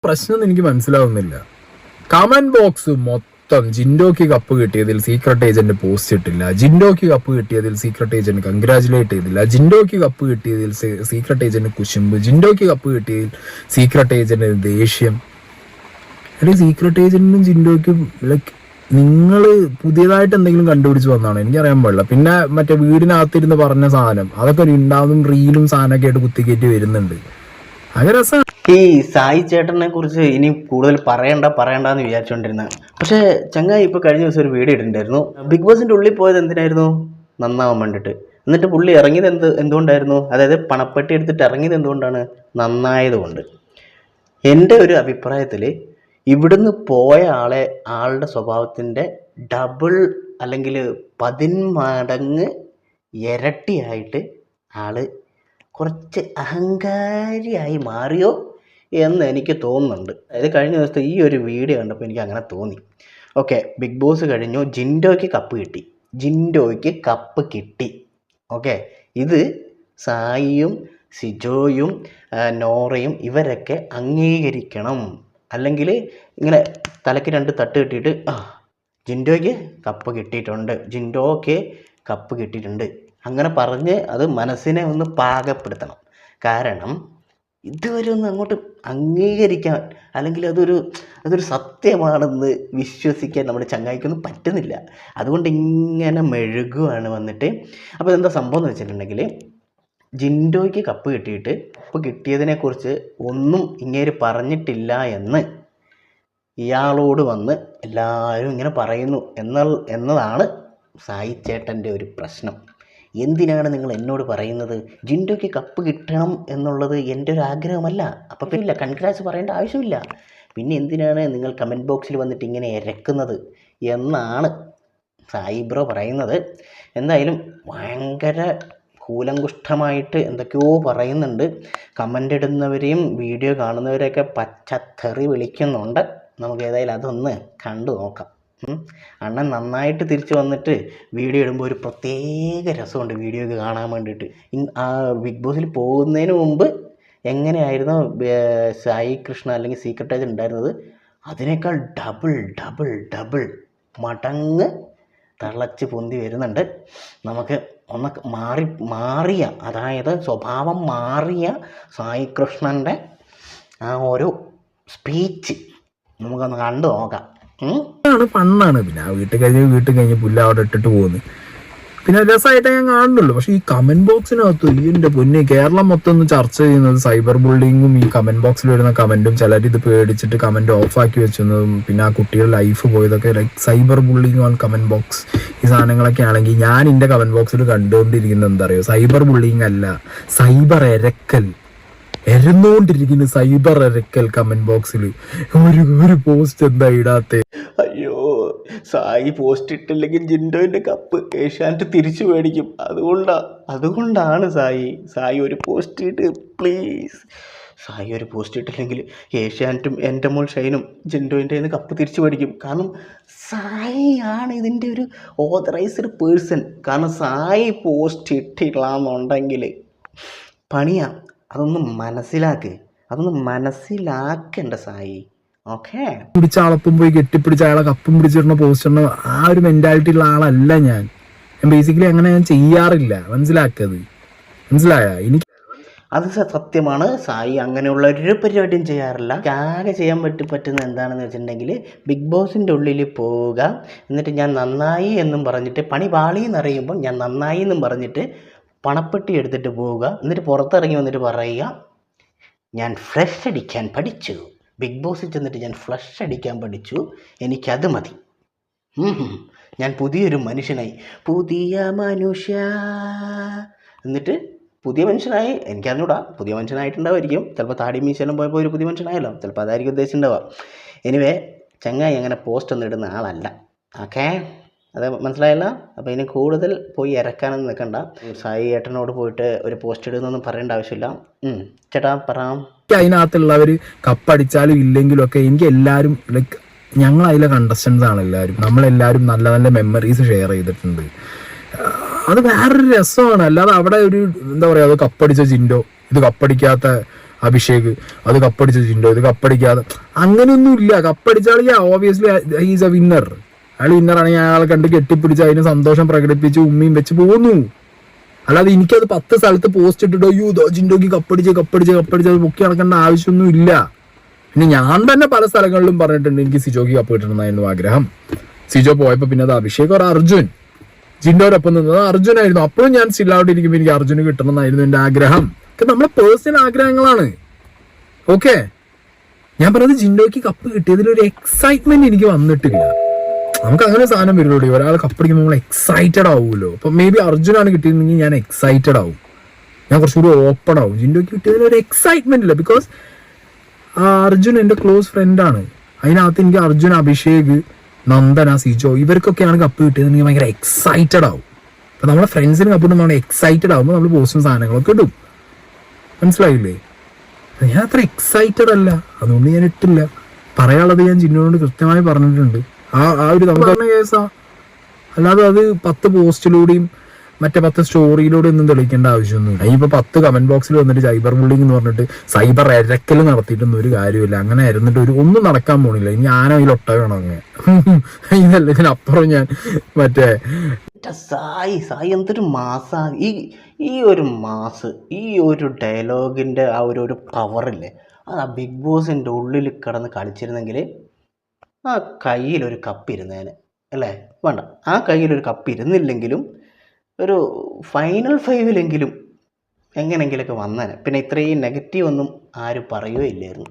പ്രശ്നം എനിക്ക് മനസ്സിലാവുന്നില്ല. കമന്റ് ബോക്സ് മൊത്തം ജിൻഡോക്ക് കപ്പ് കിട്ടിയതിൽ സീക്രട്ട് ഏജന്റ് പോസ്റ്റ് ഇട്ടില്ല, ജിൻഡോക്ക് കപ്പ് കിട്ടിയതിൽ സീക്രട്ട് ഏജന്റ് കൺഗ്രാജുലേറ്റ് ചെയ്തില്ല, ജിൻഡോക്ക് കപ്പ് കിട്ടിയതിൽ സീക്രട്ട് ഏജന്റ് കുശുമ്പ്, ജിൻഡോക്ക് കപ്പ് കിട്ടിയതിൽ സീക്രട്ട് ഏജന്റ് ദേഷ്യം. അല്ലെങ്കിൽ സീക്രട്ട് ഏജന്റിനും ജിൻഡോക്കും ലൈക്ക് നിങ്ങൾ പുതിയതായിട്ട് എന്തെങ്കിലും കണ്ടുപിടിച്ച് വന്നാണ് എനിക്കറിയാൻ പാടില്ല. പിന്നെ മറ്റേ വീടിനകത്തിരുന്ന് പറഞ്ഞ സാധനം അതൊക്കെ ഉണ്ടാവും, റീലും സാധനമൊക്കെ ആയിട്ട് കുത്തിക്കയറ്റി വരുന്നുണ്ട്. അങ്ങനെ രസമാണ്. ഈ സായി ചേട്ടനെ കുറിച്ച് ഇനി കൂടുതൽ പറയണ്ടെന്ന് വിചാരിച്ചുകൊണ്ടിരുന്ന, പക്ഷേ ചങ്ങായി ഇപ്പോൾ കഴിഞ്ഞ ദിവസം ഒരു വീഡിയോ ഇട്ടിട്ടുണ്ടായിരുന്നു. ബിഗ് ബോസിന്റെ ഉള്ളിൽ പോയത് എന്തിനായിരുന്നു? നന്നാവാൻ വേണ്ടിയിട്ട്. എന്നിട്ട് പുള്ളി ഇറങ്ങിയത് എന്തുകൊണ്ടായിരുന്നു? അതായത് പണപ്പെട്ടി എടുത്തിട്ട് ഇറങ്ങിയത് എന്തുകൊണ്ടാണ്? നന്നായതുകൊണ്ട്. എൻ്റെ ഒരു അഭിപ്രായത്തിൽ ഇവിടുന്ന് പോയ ആളുടെ സ്വഭാവത്തിൻ്റെ ഡബിൾ അല്ലെങ്കിൽ 10 മടങ്ങ് ഇരട്ടിയായിട്ട് ആള് കുറച്ച് അഹങ്കാരിയായി മാറിയോ എന്ന് എനിക്ക് തോന്നുന്നുണ്ട്. അതായത് കഴിഞ്ഞ ദിവസത്തെ ഈ ഒരു വീഡിയോ കണ്ടപ്പോൾ എനിക്ക് അങ്ങനെ തോന്നി. ഓക്കെ, ബിഗ് ബോസ് കഴിഞ്ഞു, ജിൻഡോയ്ക്ക് കപ്പ് കിട്ടി. ഓക്കെ, ഇത് സായിയും സിജോയും നോറയും ഇവരൊക്കെ അംഗീകരിക്കണം. അല്ലെങ്കിൽ ഇങ്ങനെ തലയ്ക്ക് 2 തട്ട് കിട്ടിയിട്ട് ജിൻഡോയ്ക്ക് കപ്പ് കിട്ടിയിട്ടുണ്ട് അങ്ങനെ പറഞ്ഞ് അത് മനസ്സിനെ ഒന്ന് പാകപ്പെടുത്തണം. കാരണം ഇതുവരെ ഒന്നും അങ്ങോട്ട് അംഗീകരിക്കാൻ അല്ലെങ്കിൽ അതൊരു സത്യമാണെന്ന് വിശ്വസിക്കാൻ നമ്മുടെ ചങ്ങായിക്കൊന്നും പറ്റുന്നില്ല. അതുകൊണ്ട് ഇങ്ങനെ മെഴുകുവാണ് വന്നിട്ട്. അപ്പോൾ എന്താ സംഭവം എന്ന് വെച്ചിട്ടുണ്ടെങ്കിൽ, ജിൻഡോയ്ക്ക് കപ്പ് കിട്ടിയതിനെക്കുറിച്ച് ഒന്നും ഇങ്ങേര് പറഞ്ഞിട്ടില്ല എന്ന് ഇയാളോട് വന്ന് എല്ലാവരും ഇങ്ങനെ പറയുന്നു എന്നതാണ് സായി ചേട്ടൻ്റെ ഒരു പ്രശ്നം. എന്തിനാണ് നിങ്ങൾ എന്നോട് പറയുന്നത്? ജിൻഡോയ്ക്ക് കപ്പ് കിട്ടണം എന്നുള്ളത് എൻ്റെ ഒരു ആഗ്രഹമല്ല. അപ്പം പിന്നെ കൺഗ്രാറ്റ്സ് പറയേണ്ട ആവശ്യമില്ല. പിന്നെ എന്തിനാണ് നിങ്ങൾ കമൻറ്റ് ബോക്സിൽ വന്നിട്ട് ഇങ്ങനെ ഇരക്കുന്നത് എന്നാണ് സായി ബ്രോ പറയുന്നത്. എന്തായാലും ഭയങ്കര കൂലങ്കുഷ്ഠമായിട്ട് എന്തൊക്കെയോ പറയുന്നുണ്ട്. കമൻ്റ് ഇടുന്നവരെയും വീഡിയോ കാണുന്നവരെയൊക്കെ പച്ചത്തെറി വിളിക്കുന്നുണ്ട്. നമുക്ക് ഏതായാലും അതൊന്ന് കണ്ടു നോക്കാം. അണ്ണൻ നന്നായിട്ട് തിരിച്ചു വന്നിട്ട് വീഡിയോ ഇടുമ്പോൾ ഒരു പ്രത്യേക രസമുണ്ട് വീഡിയോ ഒക്കെ കാണാൻ വേണ്ടിയിട്ട്. ആ ബിഗ് ബോസിൽ പോകുന്നതിന് മുമ്പ് എങ്ങനെയായിരുന്നു സായി കൃഷ്ണ അല്ലെങ്കിൽ സീക്രട്ട് ഏജന്റ് ഉണ്ടായിരുന്നത്, അതിനേക്കാൾ ഡബിൾ മടങ്ങ് തളച്ച് പൊന്തി വരുന്നുണ്ട്. നമുക്ക് മാറിയ അതായത് സ്വഭാവം മാറിയ സായി കൃഷ്ണൻ്റെ ആ ഒരു സ്പീച്ച് നമുക്കൊന്ന് കണ്ടു നോക്കാം. ഫണ്ണാണ്. പിന്നെ ആ വീട്ടിൽ കഴിഞ്ഞ് പുല്ല് അവിടെ ഇട്ടിട്ട് പോകുന്നു. പിന്നെ രസമായിട്ടേ ഞാൻ കാണുന്നുള്ളൂ. പക്ഷെ ഈ കമന്റ് ബോക്സിനകത്ത് എൻ്റെ പൊന്നെ, കേരളം മൊത്തം ഒന്ന് ചർച്ച ചെയ്യുന്നത് സൈബർ ബുള്ളിങ്ങും ഈ കമന്റ് ബോക്സിൽ വരുന്ന കമന്റും, ചിലർ ഇത് പേടിച്ചിട്ട് കമന്റ് ഓഫ് ആക്കി വെച്ചതും, പിന്നെ ആ കുട്ടികളുടെ ലൈഫ് പോയതൊക്കെ like cyber bullying on comment box ഈ സാധനങ്ങളൊക്കെ ആണെങ്കിൽ ഞാൻ എൻ്റെ കമന്റ് ബോക്സിൽ കണ്ടുകൊണ്ടിരിക്കുന്നത് എന്താ പറയുക, സൈബർ ബുള്ളിങ് അല്ല, സൈബർ എരന്നുകൊണ്ടിരിക്കുന്നു. സൈബർ എരക്കൽ കമന്റ് ബോക്സിൽ ഒരു പോസ്റ്റ് എന്താ ഇടാത്തെ? അയ്യോ, സായി പോസ്റ്റ് ഇട്ടില്ലെങ്കിൽ ജിൻഡോന്റെ കപ്പ് ഏഷ്യാനെറ്റ് തിരിച്ചു മേടിക്കും. അതുകൊണ്ടാണ് സായി ഒരു പോസ്റ്റ് ഇട്ട്. പ്ലീസ്, സായി ഒരു പോസ്റ്റ് ഇട്ടില്ലെങ്കിൽ ഏഷ്യാനെറ്റും എൻ്റെ മോൾ ഷൈനും ജിൻഡോൻ്റെ കപ്പ് തിരിച്ചു മേടിക്കും. കാരണം സായി ആണ് ഇതിൻ്റെ ഒരു ഓതറൈസ്ഡ് പേഴ്സൺ. കാരണം സായി പോസ്റ്റ് ഇട്ടില്ലാന്നുണ്ടെങ്കിൽ പണിയാ. അതൊന്ന് മനസ്സിലാക്കേണ്ട സായി. ഓക്കെ, പിടിച്ച ആളപ്പം പോയി കെട്ടിപ്പിടിച്ച അയാളെ കപ്പും പിടിച്ചിരുന്ന പോസ്റ്റ് ആ ഒരു മെന്റാലിറ്റി ഉള്ള ആളല്ല ഞാൻ. ബേസിക്കലി അങ്ങനെ ഞാൻ ചെയ്യാറില്ല. മനസ്സിലായ എനിക്ക് അത് സത്യമാണ്. സായി അങ്ങനെയുള്ള ഒരു പരിപാടിയും ചെയ്യാറില്ല. ആകെ ചെയ്യാൻ പറ്റുന്ന എന്താണെന്ന് വെച്ചിട്ടുണ്ടെങ്കിൽ, ബിഗ് ബോസിൻ്റെ ഉള്ളിൽ പോവുക, എന്നിട്ട് ഞാൻ നന്നായി എന്നും പറഞ്ഞിട്ട്, പണി പാളി എന്നറിയുമ്പോൾ ഞാൻ നന്നായി എന്നും പറഞ്ഞിട്ട് പണപ്പെട്ടി എടുത്തിട്ട് പോവുക, എന്നിട്ട് പുറത്തിറങ്ങി വന്നിട്ട് പറയുക ഞാൻ ഫ്ലഷ് അടിക്കാൻ പഠിച്ചു, ബിഗ് ബോസിൽ ചെന്നിട്ട് ഞാൻ ഫ്ലഷ് അടിക്കാൻ പഠിച്ചു, എനിക്കത് മതി, ഞാൻ പുതിയൊരു മനുഷ്യനായി, പുതിയ മനുഷ്യ. എന്നിട്ട് പുതിയ മനുഷ്യനായി, എനിക്കറിഞ്ഞൂടാ, പുതിയ മനുഷ്യനായിട്ടുണ്ടാവുമായിരിക്കും. ചിലപ്പോൾ താടി മീശെല്ലാം പോയപ്പോൾ ഒരു പുതിയ മനുഷ്യനായല്ലോ, ചിലപ്പോൾ അതായിരിക്കും ഉദ്ദേശിച്ചിട്ടുണ്ടാവുക. എനിവേ, ചങ്ങായി അങ്ങനെ പോസ്റ്റ് ഒന്നും ഇടുന്ന ആളല്ല. ഓക്കെ, അത് മനസ്സിലായല്ല. അപ്പോൾ ഇനി കൂടുതൽ പോയി ഇറക്കാനൊന്നും നിൽക്കണ്ട. സായി ഏട്ടനോട് പോയിട്ട് ഒരു പോസ്റ്റ് ഇടുന്നൊന്നും പറയേണ്ട ആവശ്യമില്ല. ചേട്ടാ പറയാം. അതിനകത്തുള്ളവർ കപ്പടിച്ചാലും ഇല്ലെങ്കിലും ഒക്കെ എനിക്ക് എല്ലാവരും ലൈക്ക് ഞങ്ങൾ അതിലെ കണ്ടസ്റ്റൻസ് ആണ് എല്ലാവരും. നമ്മളെല്ലാവരും നല്ല നല്ല മെമ്മറീസ് ഷെയർ ചെയ്തിട്ടുണ്ട്. അത് വേറൊരു രസമാണ്. അല്ലാതെ അവിടെ ഒരു എന്താ പറയുക, അത് കപ്പടിച്ച ജിൻഡോ, ഇത് കപ്പടിക്കാത്ത അഭിഷേക്, അത് കപ്പടിച്ച ജിൻഡോ, ഇത് കപ്പടിക്കാതെ അങ്ങനെയൊന്നും ഇല്ല. കപ്പടിച്ചാൽ ഓബിയസ്ലി ഹീസ് എ വിന്നർ. അയാൾ വിന്നറാണെങ്കിൽ അയാളെ കണ്ട് കെട്ടിപ്പിടിച്ച് അതിന് സന്തോഷം പ്രകടിപ്പിച്ച് ഉമ്മയും വെച്ച് പോകുന്നു. അല്ലാതെ എനിക്കത് 10 സ്ഥലത്ത് പോസ്റ്റ് ഇട്ടിട്ടോ ജിൻഡോക്ക് കപ്പടിച്ചത് മുക്കി നടക്കേണ്ട ആവശ്യമൊന്നും ഇല്ല. പിന്നെ ഞാൻ തന്നെ പല സ്ഥലങ്ങളിലും പറഞ്ഞിട്ടുണ്ട് എനിക്ക് സിജോക്ക് കപ്പ് കിട്ടണമെന്നായിരുന്നു ആഗ്രഹം. സിജോ പോയപ്പോൾ പിന്നെ അത് അഭിഷേക് ഒരു അർജുൻ, ജിൻഡോടൊപ്പം നിന്നത് അർജുനായിരുന്നു. അപ്പോഴും ഞാൻ സ്റ്റില്ലായിട്ട് ഇരിക്കുമ്പോൾ എനിക്ക് അർജുന് കിട്ടണമെന്നായിരുന്നു എൻ്റെ ആഗ്രഹം. നമ്മളെ പേഴ്സണൽ ആഗ്രഹങ്ങളാണ്. ഓക്കെ, ഞാൻ പറഞ്ഞത് ജിൻഡോക്ക് കപ്പ് കിട്ടിയതിലൊരു എക്സൈറ്റ്മെന്റ് എനിക്ക് വന്നിട്ടില്ല. നമുക്ക് അങ്ങനെ സാധനം വരുള്ളൂ. ഒരാൾ കപ്പടിക്കുമ്പോൾ നമ്മൾ എക്സൈറ്റഡ് ആവുമല്ലോ. അപ്പൊ മേ ബി അർജുനാണ് കിട്ടിയിരുന്നെങ്കിൽ ഞാൻ എക്സൈറ്റഡ് ആവും, ഞാൻ കുറച്ചുകൂടി ഓപ്പൺ ആവും. ജിൻഡോക്ക് കിട്ടിയതിൽ ഒരു എക്സൈറ്റ്മെന്റ് ഇല്ല. ബിക്കോസ് അർജുൻ എൻ്റെ ക്ലോസ് ഫ്രണ്ടാണ്. അതിനകത്ത് എനിക്ക് അർജുൻ, അഭിഷേക്, നന്ദന, സിജോ ഇവർക്കൊക്കെയാണ് കപ്പ് കിട്ടിയതെങ്കിൽ ഭയങ്കര എക്സൈറ്റഡ് ആവും. അപ്പൊ നമ്മളെ ഫ്രണ്ട്സിന് കപ്പ് നമ്മൾ എക്സൈറ്റഡ് ആവുമ്പോൾ നമ്മൾ പോസ്റ്റും സാധനങ്ങളൊക്കെ ഇടും. മനസ്സിലായില്ലേ? ഞാൻ അത്ര എക്സൈറ്റഡ് അല്ല, അതുകൊണ്ട് ഞാൻ ഇട്ടില്ല. പറയാനുള്ളത് ഞാൻ ജിന്നോട് കൃത്യമായി പറഞ്ഞിട്ടുണ്ട്. ആ ഒരു നമുക്ക് പറഞ്ഞ കേസാ. അല്ലാതെ അത് 10 പോസ്റ്റിലൂടെയും മറ്റേ 10 സ്റ്റോറിയിലൂടെ ഒന്നും തെളിയിക്കേണ്ട ആവശ്യമൊന്നുമില്ല. ഇനിയിപ്പോൾ 10 കമന്റ് ബോക്സിൽ വന്നിട്ട് സൈബർ ബുള്ളിങ് എന്ന് പറഞ്ഞിട്ട് സൈബർ ഇരക്കൽ നടത്തിയിട്ടൊന്നും ഒരു കാര്യമില്ല. അങ്ങനെ ആയിരുന്നിട്ട് ഒന്നും നടക്കാൻ പോണില്ല. ഇനി ആനയിലൊട്ട വേണം അങ്ങനെ. ഇതല്ല, ഇതിനപ്പുറം ഞാൻ മറ്റേ സായി എന്തൊരു മാസാ ഈ ഒരു മാസ്, ഈ ഒരു ഡയലോഗിൻ്റെ ആ ഒരു പവറില്ലേ, അത് ആ ബിഗ് ബോസിൻ്റെ ഉള്ളിൽ കിടന്ന് കളിച്ചിരുന്നെങ്കിൽ ആ കയ്യിലൊരു കപ്പ് ഇരുന്നേനെ അല്ലേ? വേണ്ട, ആ കയ്യിലൊരു കപ്പ് ഇരുന്നില്ലെങ്കിലും ഒരു ഫൈനൽ 5-ലെങ്കിലും എങ്ങനെയെങ്കിലുമൊക്കെ വന്നേനെ. പിന്നെ ഇത്രയും നെഗറ്റീവ് ഒന്നും ആരും പറയുകയോ ഇല്ലായിരുന്നു.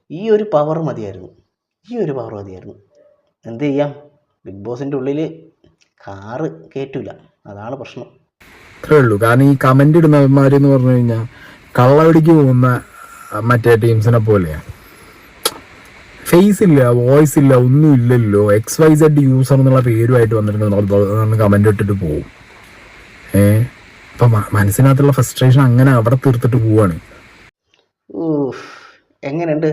ഈ ഒരു പവർ മതിയായിരുന്നു. എന്ത് ചെയ്യാം, ബിഗ് ബോസിൻ്റെ ഉള്ളിൽ കാറ് കയറ്റൂല, അതാണ് പ്രശ്നം. അത്രേ ഉള്ളൂ. കാരണം ഈ കമന്റ് ഇടുന്നവന്മാരെന്ന് പറഞ്ഞു കഴിഞ്ഞാൽ കള്ളവടിക്ക് പോകുന്ന മറ്റേ ടീംസിനെ പോലെയാണ്. ഫേസ് ഇല്ല, വോയിസ് ഇല്ല, ഒന്നും ഇല്ലല്ലോ. XYZ യൂസർ എന്നുള്ള പേരുമായിട്ട് വന്നിട്ട് കമന്റ് ഇട്ടിട്ട് പോകും. ഇപ്പൊ മനസ്സിനകത്തുള്ള ഫ്രസ്ട്രേഷൻ അങ്ങനെ അവിടെ തീർത്തിട്ട് പോവാണ്. എങ്ങനെയുണ്ട്?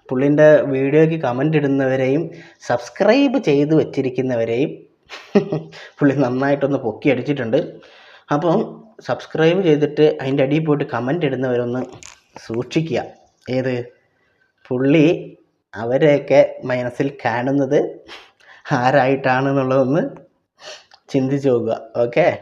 പുള്ളിൻ്റെ വീഡിയോയ്ക്ക് കമൻ്റ് ഇടുന്നവരെയും സബ്സ്ക്രൈബ് ചെയ്ത് വെച്ചിരിക്കുന്നവരെയും പുള്ളി നന്നായിട്ടൊന്ന് പൊക്കി അടിച്ചിട്ടുണ്ട്. അപ്പം സബ്സ്ക്രൈബ് ചെയ്തിട്ട് അതിൻ്റെ അടിയിൽ പോയിട്ട് കമൻ്റ് ഇടുന്നവരൊന്ന് സൂക്ഷിക്കുക. ഏത് പുള്ളി അവരെയൊക്കെ മനസ്സിൽ കാണുന്നത് ആരായിട്ടാണെന്നുള്ളതൊന്ന് ചിന്തിച്ച് നോക്കുക. ഓക്കെ.